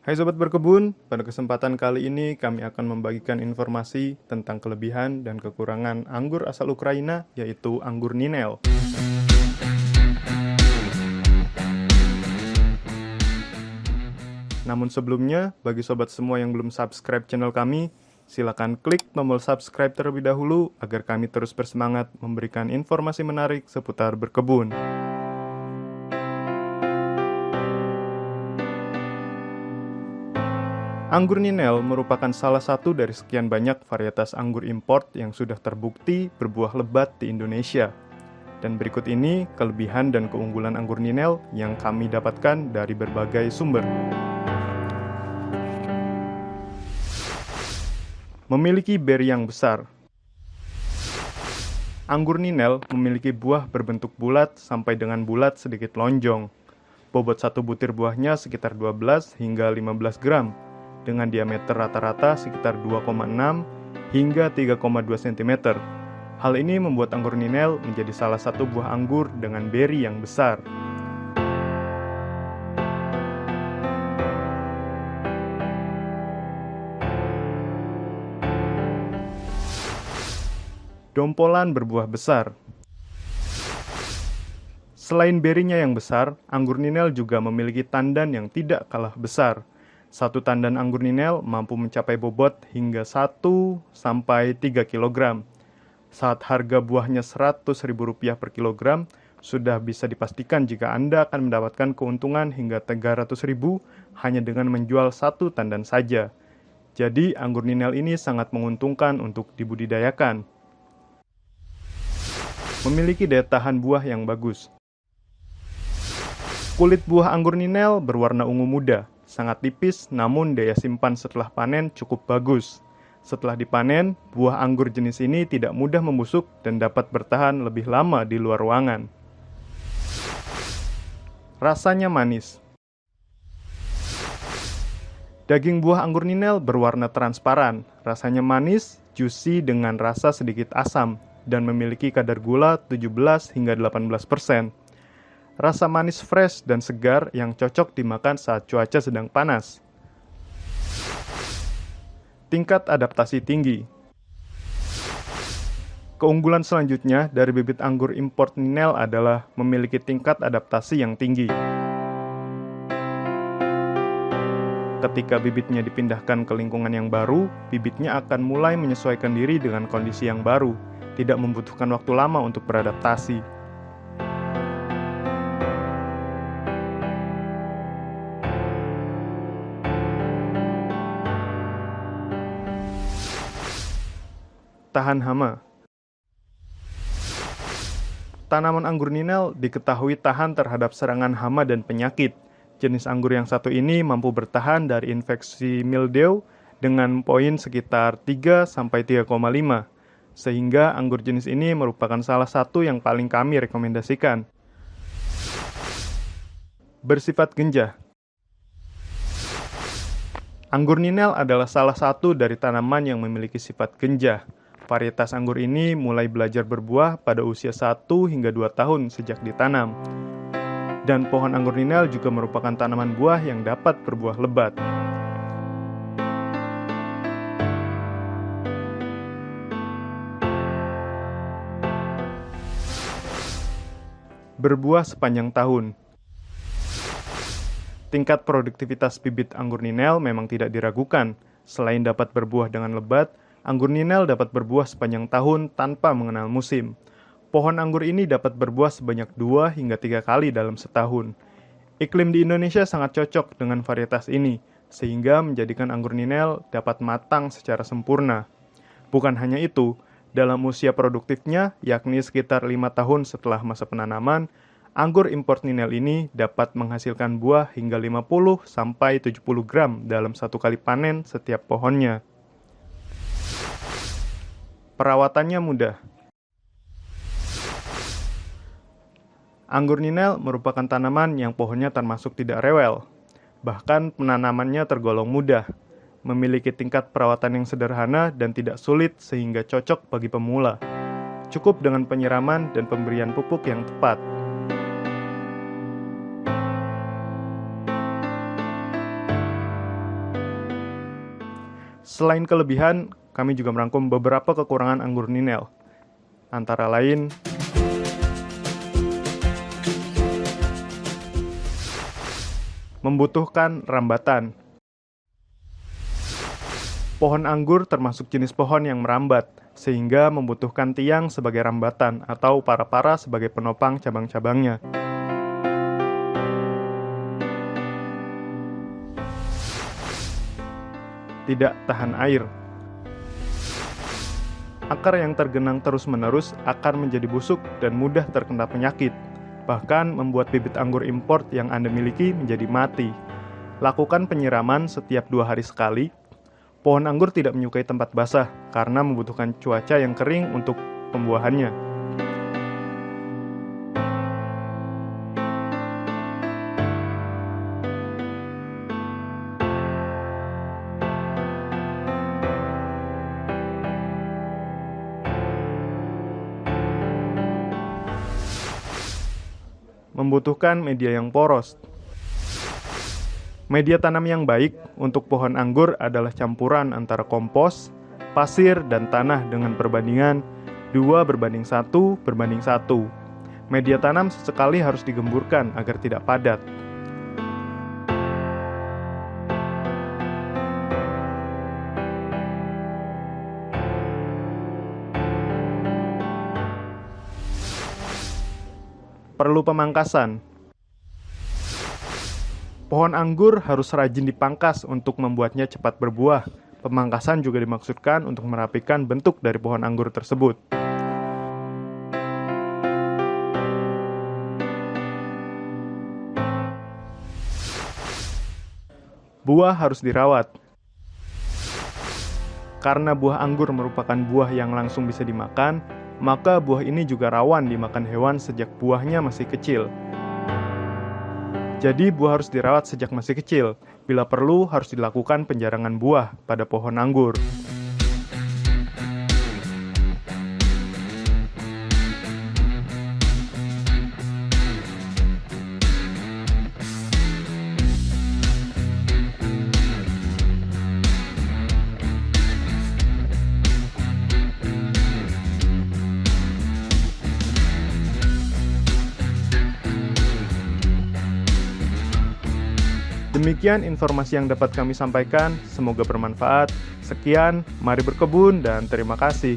Hai Sobat Berkebun, pada kesempatan kali ini kami akan membagikan informasi tentang kelebihan dan kekurangan anggur asal Ukraina, yaitu anggur Ninel. Namun sebelumnya, bagi sobat semua yang belum subscribe channel kami, silakan klik tombol subscribe terlebih dahulu agar kami terus bersemangat memberikan informasi menarik seputar berkebun. Anggur Ninel merupakan salah satu dari sekian banyak varietas anggur import yang sudah terbukti berbuah lebat di Indonesia. Dan berikut ini kelebihan dan keunggulan anggur Ninel yang kami dapatkan dari berbagai sumber. Memiliki beri yang besar. Anggur Ninel memiliki buah berbentuk bulat sampai dengan bulat sedikit lonjong. Bobot satu butir buahnya sekitar 12 hingga 15 gram. Dengan diameter rata-rata sekitar 2,6 hingga 3,2 cm. Hal ini membuat anggur Ninel menjadi salah satu buah anggur dengan beri yang besar. Dompolan berbuah besar. Selain berinya yang besar, anggur Ninel juga memiliki tandan yang tidak kalah besar. Satu tandan anggur Ninel mampu mencapai bobot hingga 1 sampai 3 kg. Saat harga buahnya Rp100.000 per kilogram, sudah bisa dipastikan jika Anda akan mendapatkan keuntungan hingga Rp300.000 hanya dengan menjual satu tandan saja. Jadi, anggur Ninel ini sangat menguntungkan untuk dibudidayakan. Memiliki daya tahan buah yang bagus. Kulit buah anggur Ninel berwarna ungu muda. Sangat tipis, namun daya simpan setelah panen cukup bagus. Setelah dipanen, buah anggur jenis ini tidak mudah membusuk dan dapat bertahan lebih lama di luar ruangan. Rasanya manis. Daging buah anggur Ninel berwarna transparan, rasanya manis, juicy dengan rasa sedikit asam, dan memiliki kadar gula 17 hingga 18%. Rasa manis fresh dan segar yang cocok dimakan saat cuaca sedang panas. Tingkat adaptasi tinggi. Keunggulan selanjutnya dari bibit anggur import Ninel adalah memiliki tingkat adaptasi yang tinggi. Ketika bibitnya dipindahkan ke lingkungan yang baru, bibitnya akan mulai menyesuaikan diri dengan kondisi yang baru, tidak membutuhkan waktu lama untuk beradaptasi. Tahan hama. Tanaman anggur Ninel diketahui tahan terhadap serangan hama dan penyakit. Jenis anggur yang satu ini mampu bertahan dari infeksi mildew dengan poin sekitar 3 sampai 3,5. Sehingga anggur jenis ini merupakan salah satu yang paling kami rekomendasikan. Bersifat genjah. Anggur Ninel adalah salah satu dari tanaman yang memiliki sifat genjah. Varietas anggur ini mulai belajar berbuah pada usia 1 hingga 2 tahun sejak ditanam. Dan pohon anggur Ninel juga merupakan tanaman buah yang dapat berbuah lebat. Berbuah sepanjang tahun. Tingkat produktivitas bibit anggur Ninel memang tidak diragukan. Selain dapat berbuah dengan lebat, anggur Ninel dapat berbuah sepanjang tahun tanpa mengenal musim. Pohon anggur ini dapat berbuah sebanyak 2 hingga 3 kali dalam setahun. Iklim di Indonesia sangat cocok dengan varietas ini, sehingga menjadikan anggur Ninel dapat matang secara sempurna. Bukan hanya itu, dalam usia produktifnya, yakni sekitar 5 tahun setelah masa penanaman, anggur import Ninel ini dapat menghasilkan buah hingga 50 sampai 70 gram dalam satu kali panen setiap pohonnya. Perawatannya mudah. Anggur Ninel merupakan tanaman yang pohonnya termasuk tidak rewel. Bahkan penanamannya tergolong mudah, memiliki tingkat perawatan yang sederhana dan tidak sulit sehingga cocok bagi pemula. Cukup dengan penyiraman dan pemberian pupuk yang tepat. Selain kelebihan, kami juga merangkum beberapa kekurangan anggur Ninel. Antara lain, membutuhkan rambatan. Pohon anggur termasuk jenis pohon yang merambat, sehingga membutuhkan tiang sebagai rambatan atau para-para sebagai penopang cabang-cabangnya. Tidak tahan air. Akar yang tergenang terus-menerus akan menjadi busuk dan mudah terkena penyakit, bahkan membuat bibit anggur import yang Anda miliki menjadi mati. Lakukan penyiraman setiap 2 hari sekali. Pohon anggur tidak menyukai tempat basah karena membutuhkan cuaca yang kering untuk pembuahannya. Membutuhkan media yang poros. Media tanam yang baik untuk pohon anggur adalah campuran antara kompos, pasir, dan tanah dengan perbandingan 2:1:1. Media tanam sesekali harus digemburkan agar tidak padat. Perlu pemangkasan. Pohon anggur harus rajin dipangkas untuk membuatnya cepat berbuah. Pemangkasan juga dimaksudkan untuk merapikan bentuk dari pohon anggur tersebut. Buah harus dirawat. Karena buah anggur merupakan buah yang langsung bisa dimakan, maka buah ini juga rawan dimakan hewan sejak buahnya masih kecil. Jadi buah harus dirawat sejak masih kecil. Bila perlu harus dilakukan penjarangan buah pada pohon anggur. Demikian informasi yang dapat kami sampaikan, semoga bermanfaat. Sekian, mari berkebun dan terima kasih.